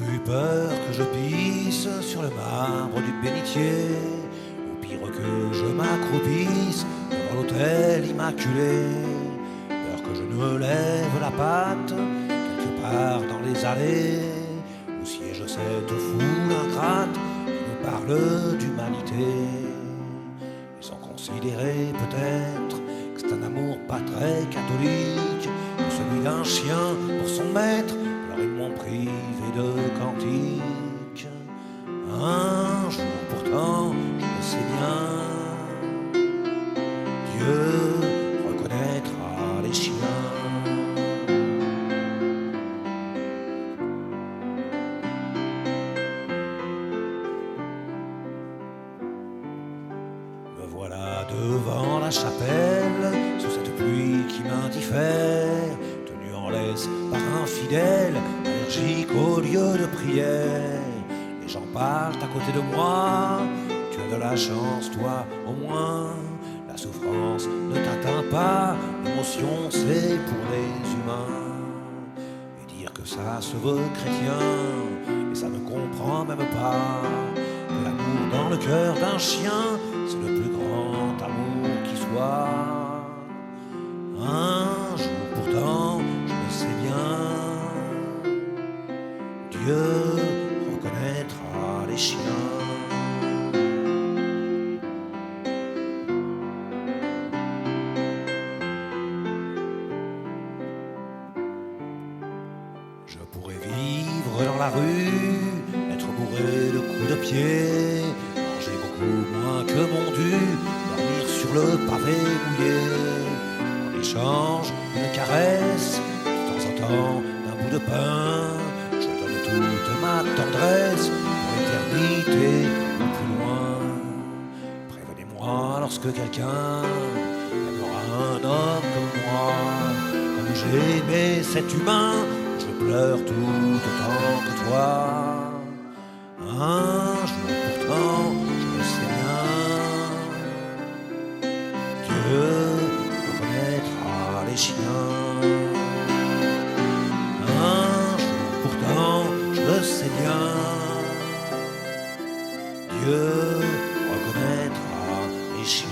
eu peur que je pisse sur le marbre du bénitier, ou pire que je m'accroupisse devant l'autel immaculé, peur que je ne lève la patte quelque part dans les allées, où siège cette foule ingrate qui nous parle d'humanité, et sans considérer peut-être que c'est un amour pas très catholique, que celui d'un chien pour son maître. Alors ils m'ont privé de cantiques. Un jour pourtant, je le sais bien, Dieu reconnaîtra les chiens. Me voilà devant la chapelle, sous cette pluie qui m'indiffère, tenu en laisse par un fidèle, allergique au lieu de prière. Les gens parlent à côté de moi, tu as de la chance toi au moins. La souffrance ne t'atteint pas, l'émotion c'est pour les humains. Et dire que ça se veut chrétien, et ça ne comprend même pas que l'amour dans le cœur d'un chien, c'est le plus grand amour qui soit. Un jour pourtant, je le sais bien, Dieu reconnaîtra les chiens. Je pourrais vivre dans la rue, être bourré de coups de pied, manger beaucoup moins que mon dû, dormir sur le pavé mouillé. En échange d'une caresse, de temps en temps d'un bout de pain, je donne toute ma tendresse pour l'éternité ou plus loin. Prévenez-moi lorsque quelqu'un aimera un homme comme moi, comme j'ai aimé cet humain. Je pleure tout autant que toi. Un jour pourtant, je le sais bien, Dieu reconnaîtra les chiens. Un jour pourtant, je le sais bien, Dieu reconnaîtra les chiens.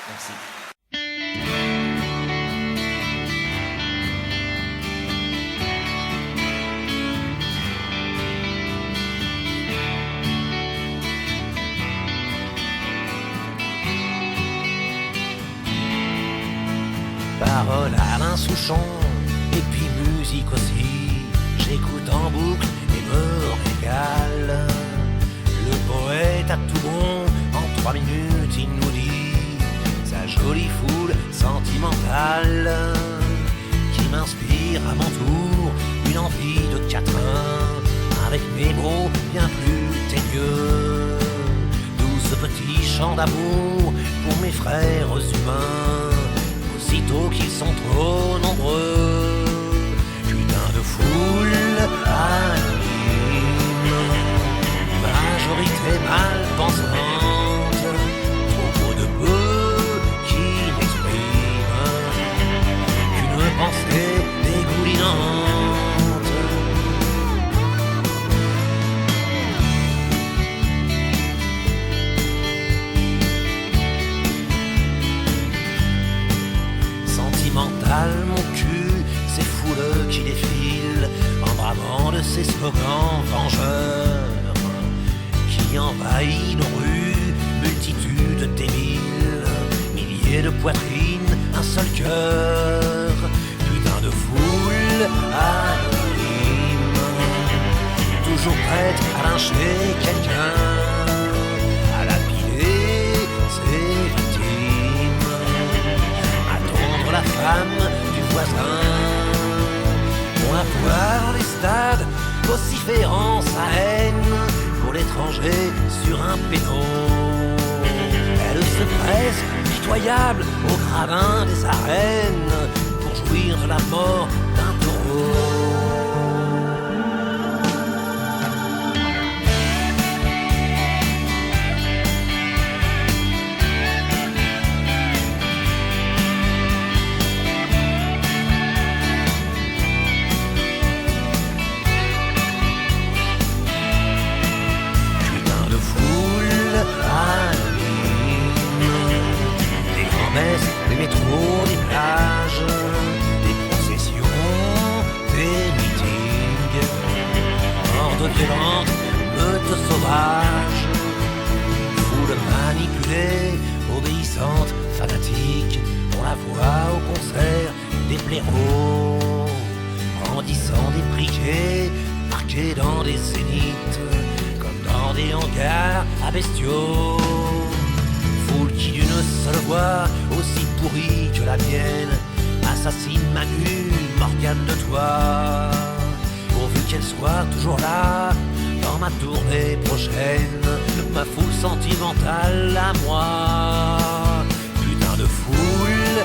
Merci. Parole Alain Souchon, et puis musique aussi. J'écoute en boucle et me régale. Le poète a tout bon, en 3 minutes il nous dit sa jolie foule sentimentale qui m'inspire à mon tour une envie de quatrain, avec mes mots bien plus teigneux. 12 petits chants d'amour pour mes frères humains, aussitôt qu'ils sont trop nombreux. Putain de foule anonyme, majorité mal pensante, trop de peu qui n'expriment qu'une pensée dégoulinante. Sentimental mon cul, ces foules qui défilent en bravant de ces slogans vengeurs qui envahissent nos rues, multitude débiles, milliers de poitrines, un seul cœur. Putain de foule anonyme, toujours prête à lyncher quelqu'un, à lapider ses victimes, à tondre la femme du voisin. On va voir les stades vociférant sa haine pour l'étranger sur un péno. Elle se presse, pitoyable, au gradin des arènes pour jouir de la mort d'un taureau. des plages, des processions, des meetings, hors de violentes meutes sauvages, foule manipulée, obéissante, fanatique, on la voit au concert des blaireaux, brandissant des briquets, marqués dans des zéniths, comme dans des hangars à bestiaux. Foule qui d'une seule voix, aussi pourrie que la mienne, assassine Manu, Morgane de toi, pourvu qu'elle soit toujours là, dans ma tournée prochaine, ma foule sentimentale à moi. Putain de foule